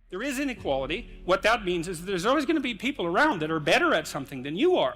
There is inequality. What that means is there's always going to be people around that are better at something than you are.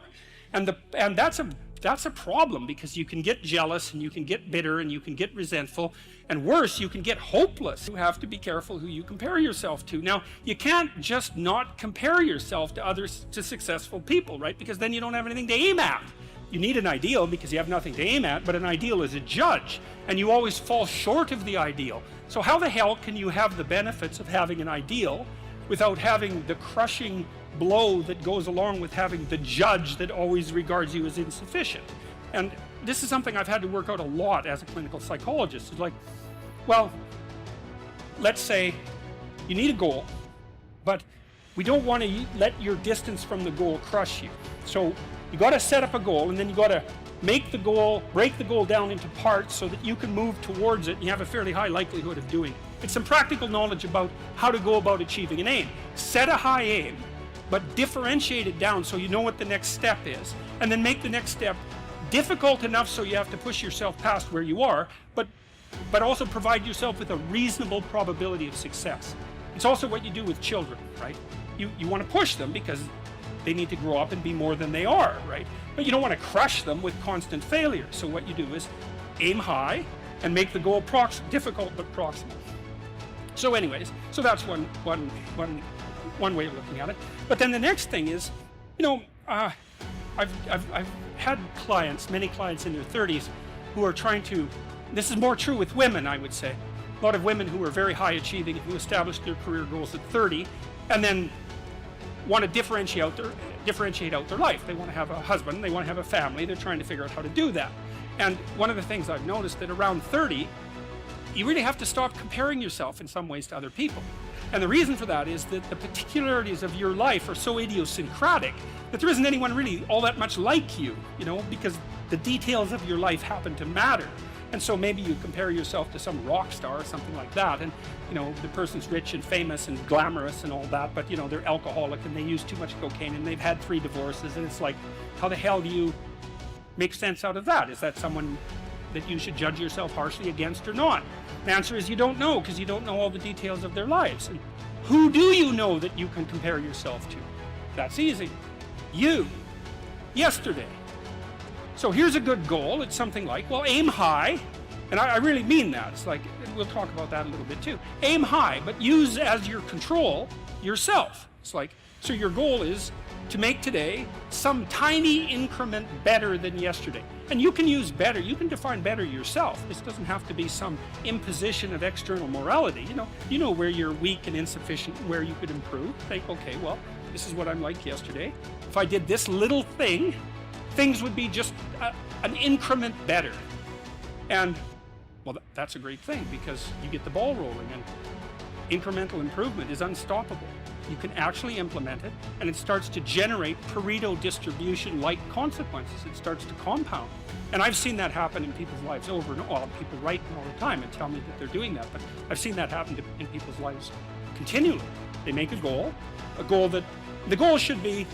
And that's a problem, because you can get jealous and you can get bitter and you can get resentful, and worse, you can get hopeless. You have to be careful who you compare yourself to. Now, you can't just not compare yourself to successful people, right? Because then you don't have anything to aim at. You need an ideal because you have nothing to aim at, but an ideal is a judge, and you always fall short of the ideal. So how the hell can you have the benefits of having an ideal without having the crushing blow that goes along with having the judge that always regards you as insufficient? And this is something I've had to work out a lot as a clinical psychologist. It's like, well, let's say you need a goal, but we don't want to let your distance from the goal crush you. So you got to set up a goal, and then you got to make the goal, break the goal down into parts so that you can move towards it and you have a fairly high likelihood of doing it. It's some practical knowledge about how to go about achieving an aim. Set a high aim, but differentiate it down so you know what the next step is, and then make the next step difficult enough so you have to push yourself past where you are, but also provide yourself with a reasonable probability of success. It's also what you do with children, right? You want to push them because they need to grow up and be more than they are, right? But you don't want to crush them with constant failure. So what you do is aim high and make the goal difficult but proximal. So anyways, so that's one way of looking at it. But then the next thing is, you know, I've had clients, many clients in their 30s, who are trying to, this is more true with women, I would say. A lot of women who are very high achieving, who established their career goals at 30, and then want to differentiate out their life. They want to have a husband, they want to have a family, they're trying to figure out how to do that. And one of the things I've noticed that around 30, you really have to stop comparing yourself in some ways to other people. And the reason for that is that the particularities of your life are so idiosyncratic that there isn't anyone really all that much like you, you know, because the details of your life happen to matter. And so maybe you compare yourself to some rock star or something like that, and you know, the person's rich and famous and glamorous and all that, but you know, they're alcoholic and they use too much cocaine and they've had 3 divorces, and it's like, how the hell do you make sense out of that? Is that someone that you should judge yourself harshly against or not? The answer is you don't know, because you don't know all the details of their lives. And who do you know that you can compare yourself to? That's easy. You. Yesterday. So here's a good goal. It's something like, well, aim high, and I really mean that. It's like, we'll talk about that a little bit too. Aim high, but use as your control yourself. It's like, so your goal is to make today some tiny increment better than yesterday. And you can use better, you can define better yourself. This doesn't have to be some imposition of external morality. You know where you're weak and insufficient, where you could improve. Think, okay, well, this is what I'm like yesterday. If I did this little thing, things would be just an increment better. And well, that's a great thing, because you get the ball rolling, and incremental improvement is unstoppable. You can actually implement it, and it starts to generate Pareto distribution-like consequences. It starts to compound. And I've seen that happen in people's lives over and over. Well, people write all the time and tell me that they're doing that, but I've seen that happen in people's lives continually. They make a goal that, the goal should be,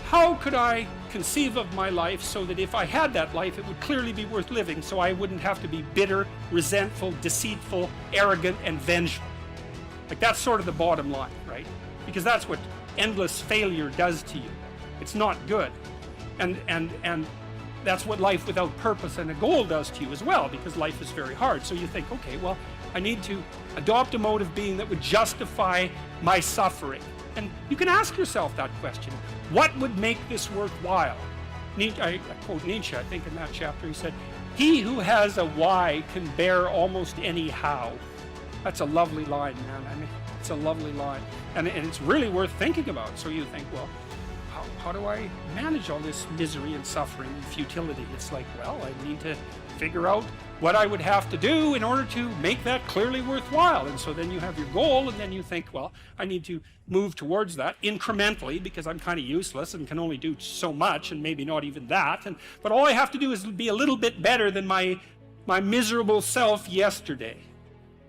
how could I conceive of my life so that if I had that life, it would clearly be worth living, so I wouldn't have to be bitter, resentful, deceitful, arrogant, and vengeful. Like, that's sort of the bottom line, right? Because that's what endless failure does to you. It's not good. And that's what life without purpose and a goal does to you as well, because life is very hard. So you think, okay, well, I need to adopt a mode of being that would justify my suffering. And you can ask yourself that question. What would make this worthwhile? I quote Nietzsche, I think in that chapter, he said, "He who has a why can bear almost any how." That's a lovely line, man. I mean, it's a lovely line. And it's really worth thinking about. So you think, well, how do I manage all this misery and suffering and futility? It's like, well, I need to figure out what I would have to do in order to make that clearly worthwhile. And so then you have your goal, and then you think, well, I need to move towards that incrementally, because I'm kind of useless and can only do so much, and maybe not even that. But all I have to do is be a little bit better than my miserable self yesterday.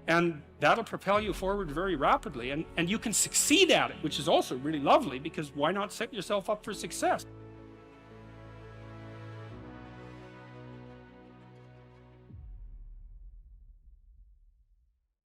And that'll propel you forward very rapidly, and you can succeed at it, which is also really lovely, because why not set yourself up for success?